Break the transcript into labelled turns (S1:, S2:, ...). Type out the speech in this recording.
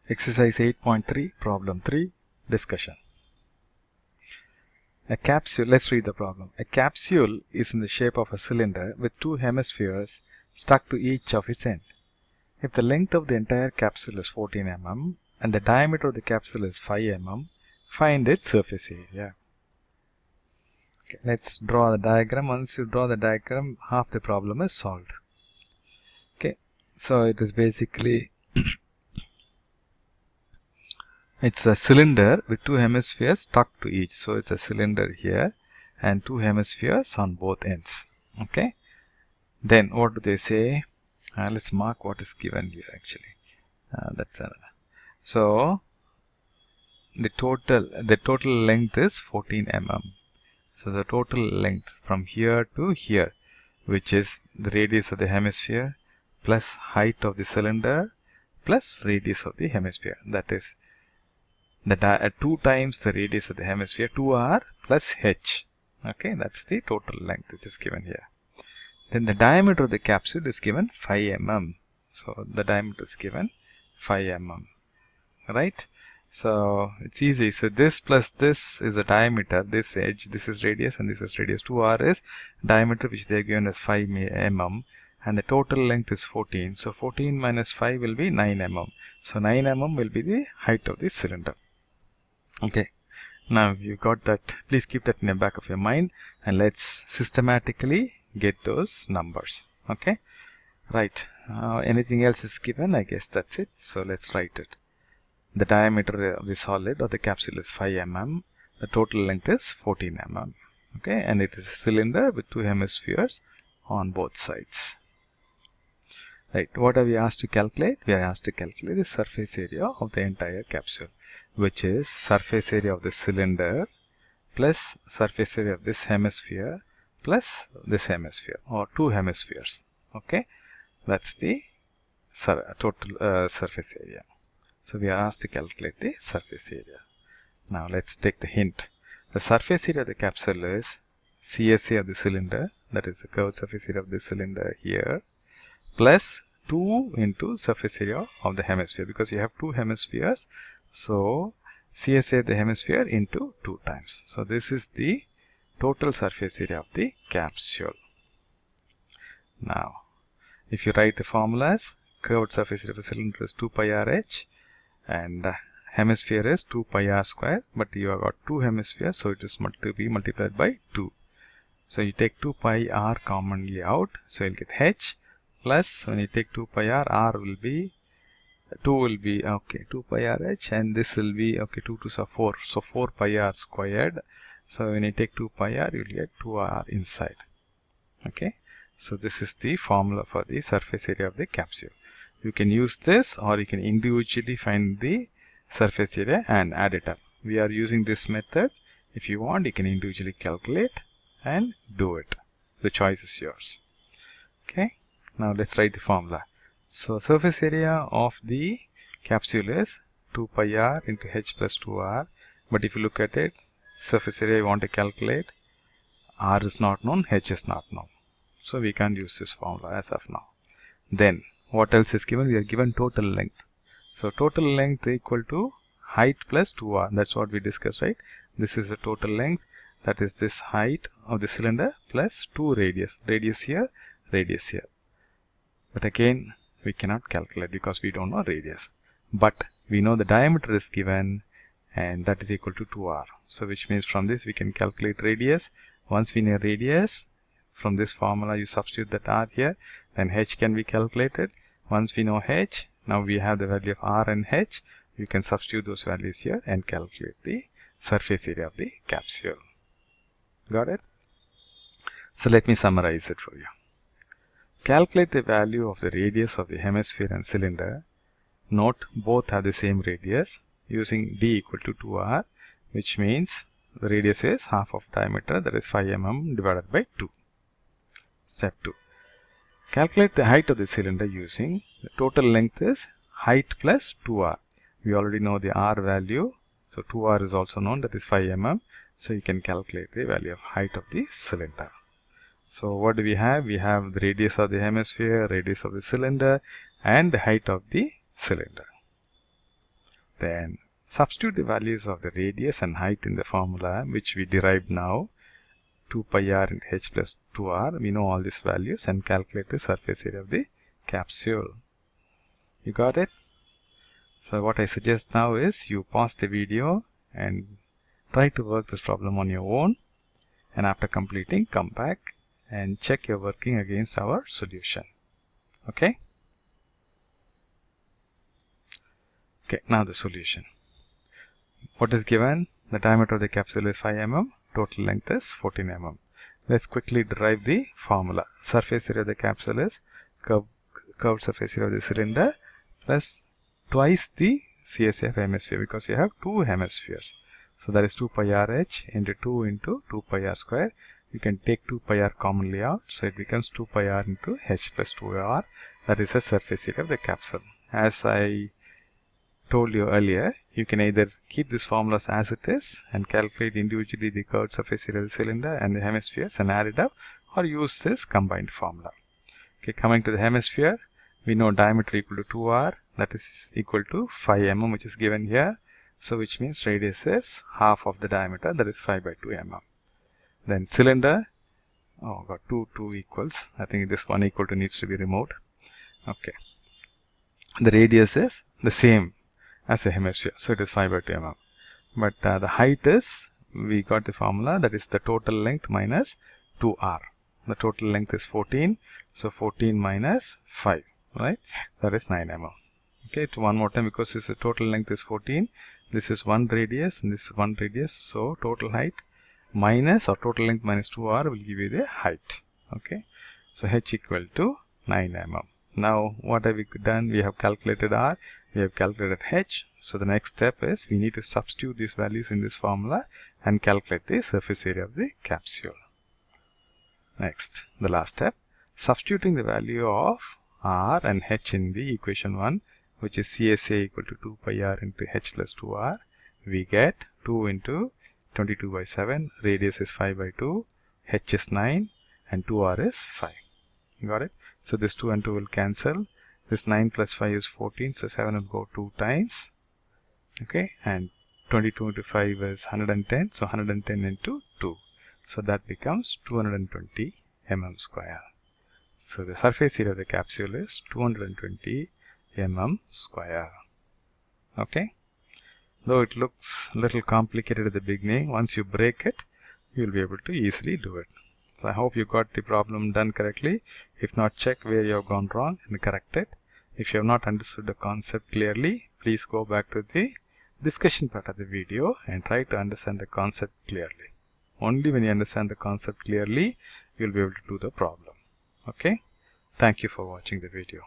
S1: Exercise 8.3, problem 3, discussion. A capsule, let's read the problem. A capsule is in the shape of a cylinder with two hemispheres stuck to each of its end. If the length of the entire capsule is 14 mm and the diameter of the capsule is 5 mm, find its surface area. Okay, let's draw the diagram. Once you draw the diagram, half the problem is solved. Okay, so it is basically it's a cylinder with two hemispheres stuck to each. So it's a cylinder here and two hemispheres on both ends. Okay. Then what do they say? Let's mark what is given here actually. That's another. So the total length is 14 mm. So the total length from here to here, which is the radius of the hemisphere plus height of the cylinder plus radius of the hemisphere. That is the 2 times the radius of the hemisphere, 2r plus h. Okay, that's the total length which is given here. Then the diameter of the capsule is given 5 mm. So the diameter is given 5 mm. Right? So it's easy. So this plus this is the diameter. This edge, this is radius and this is radius. 2r is diameter which they are given as 5 mm. And the total length is 14. So 14 minus 5 will be 9 mm. So 9 mm will be the height of the cylinder. Okay, now you got that. Please keep that in the back of your mind and let's systematically get those numbers. Okay, right. Anything else is given? I guess that's it. So let's write it. The diameter of the solid or the capsule is 5 mm. The total length is 14 mm. Okay, and it is a cylinder with two hemispheres on both sides. Right, what are we asked to calculate? We are asked to calculate the surface area of the entire capsule, which is surface area of the cylinder plus surface area of this hemisphere plus this hemisphere or two hemispheres. Okay, that's the total surface area. So we are asked to calculate the surface area. Now let's take the hint. The surface area of the capsule is CSA of the cylinder, that is the curved surface area of the cylinder here, plus 2 into surface area of the hemisphere, because you have two hemispheres. So CSA of the hemisphere into 2 times. So this is the total surface area of the capsule. Now if you write the formulas, curved surface area of a cylinder is 2 pi r h and hemisphere is 2 pi r square, but you have got two hemispheres, so it is to be multiplied by 2. So you take 2 pi r commonly out, so you'll get h plus, when you take 2 pi r will be 2 pi r h, and this will be 2 to 4, so 4 pi r squared. So when you take 2 pi r, you'll get 2r inside. Okay, so this is the formula for the surface area of the capsule. You can use this, or you can individually find the surface area and add it up. We are using this method. If you want, you can individually calculate and do it. The choice is yours. Okay, now let's write the formula. So surface area of the capsule is 2 pi r into h plus 2r. But if you look at it, surface area you want to calculate, r is not known, h is not known. So we can't use this formula as of now. Then what else is given? We are given total length. So total length equal to height plus 2r. That's what we discussed, right? This is the total length. That is this height of the cylinder plus 2 radius. Radius here, radius here. But again, we cannot calculate because we don't know radius. But we know the diameter is given and that is equal to 2r. So which means from this we can calculate radius. Once we know radius, from this formula you substitute that r here, then h can be calculated. Once we know h, now we have the value of r and h. You can substitute those values here and calculate the surface area of the capsule. Got it? So let me summarize it for you. Calculate the value of the radius of the hemisphere and cylinder. Note both have the same radius using d equal to 2r, which means the radius is half of diameter, that is 5 mm divided by 2. Step 2. Calculate the height of the cylinder using the total length is height plus 2r. We already know the r value, so 2r is also known, that is 5 mm. So you can calculate the value of height of the cylinder. So what do we have? We have the radius of the hemisphere, radius of the cylinder, and the height of the cylinder. Then substitute the values of the radius and height in the formula which we derived now. 2 pi r into h plus 2r. We know all these values, and calculate the surface area of the capsule. You got it? So what I suggest now is you pause the video and try to work this problem on your own, and after completing, come back and check your working against our solution. Okay? Okay, now the solution. What is given? The diameter of the capsule is 5 mm, total length is 14 mm. Let's quickly derive the formula. Surface area of the capsule is curved surface area of the cylinder plus twice the CSA of hemisphere, because you have two hemispheres. So that is 2 pi RH into 2 pi r square. You can take 2 pi r commonly out, so it becomes 2 pi r into h plus 2r. That is the surface area of the capsule. As I told you earlier, you can either keep these formulas as it is and calculate individually the curved surface area of the cylinder and the hemispheres and add it up, or use this combined formula. Okay, coming to the hemisphere, we know diameter equal to 2r, that is equal to 5 mm, which is given here. So which means radius is half of the diameter, that is 5 by 2 mm. Then cylinder, oh got 2 equals, I think this 1 equal to needs to be removed. Okay, the radius is the same as a hemisphere, so it is 5 by 2 mm. But the height is, we got the formula, that is the total length minus 2r. The total length is 14, so 14 minus 5, right? That is 9 mm. Okay, to one more time, because this total length is 14, this is one radius and this is one radius, so total height minus, or total length minus 2r will give you the height. Okay, so h equal to 9 mm. Now what have we done? We have calculated r, we have calculated h. So the next step is we need to substitute these values in this formula and calculate the surface area of the capsule. Next, the last step, substituting the value of r and h in the equation 1, which is CSA equal to 2 pi r into h plus 2r. We get 2 into 22 by 7, radius is 5 by 2, h is 9 and 2r is 5. Got it? So this 2 and 2 will cancel. This 9 plus 5 is 14, so 7 will go 2 times. Okay, and 22 into 5 is 110, so 110 into 2. So that becomes 220 mm square. So the surface area of the capsule is 220 mm square. Okay, though it looks a little complicated at the beginning, once you break it, you will be able to easily do it. So I hope you got the problem done correctly. If not, check where you have gone wrong and correct it. If you have not understood the concept clearly, please go back to the discussion part of the video and try to understand the concept clearly. Only when you understand the concept clearly, you will be able to do the problem. Okay? Thank you for watching the video.